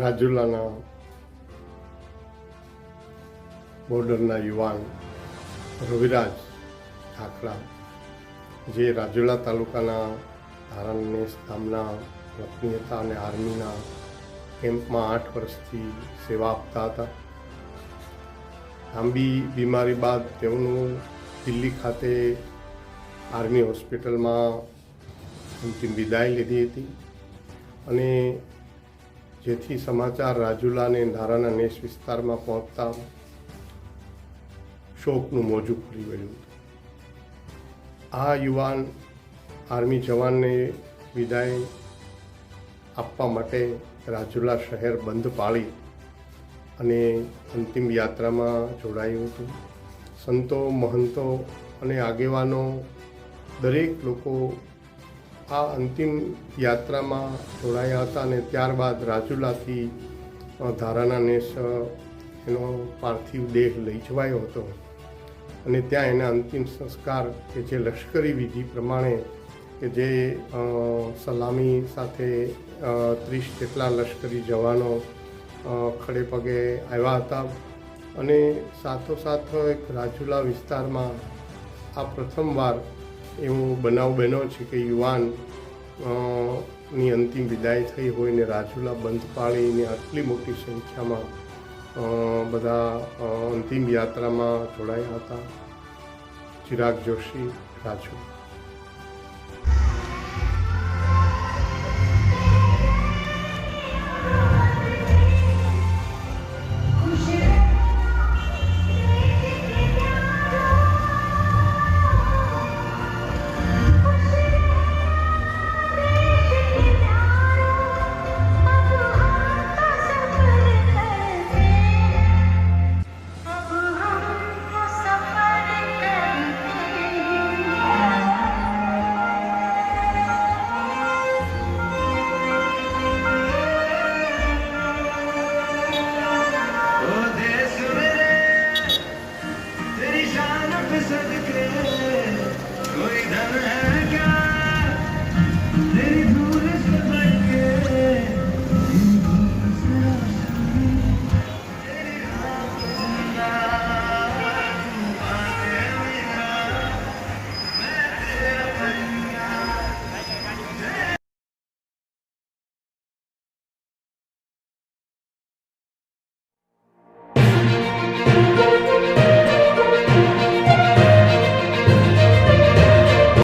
રાજુલાના બોર્ડરના યુવાન રવિરાજ ઠાકરા, જે રાજુલા તાલુકાના ધારાનેસ ગામના વતની હતા અને આર્મીના કેમ્પમાં 8 વર્ષથી સેવા આપતા હતા. લાંબી બીમારી બાદ તેઓનું દિલ્હી ખાતે આર્મી હોસ્પિટલમાં અંતિમ વિદાય લીધી હતી અને જેથી સમાચાર રાજુલા અને ધારાના નેસ વિસ્તારમાં પહોંચતા શોકનું મોજું ફરી વળ્યું હતું. આ યુવાન આર્મી જવાનને વિદાય આપવા માટે રાજુલા શહેર બંધ પાળી અને અંતિમ યાત્રામાં જોડાયું હતું. સંતો, મહંતો અને આગેવાનો દરેક લોકો આ અંતિમ યાત્રામાં જોડાયા હતા અને ત્યારબાદ રાજુલાથી ધારાના નેસ એનો પાર્થિવ દેહ લઈ જવાયો હતો અને ત્યાં એના અંતિમ સંસ્કાર કે જે લશ્કરી વિધિ પ્રમાણે કે જે સલામી સાથે 30 જેટલા લશ્કરી જવાનો ખડે પગે આવ્યા હતા અને સાથોસાથ એક રાજુલા વિસ્તારમાં આ પ્રથમવાર એવો બનાવ બન્યો છે કે યુવાન ની અંતિમ વિદાય થઈ હોય ને રાજુલા બંધ પાળીને આટલી મોટી સંખ્યામાં બધા અંતિમ યાત્રામાં જોડાયા હતા. ચિરાગ જોશી, રાજુલા.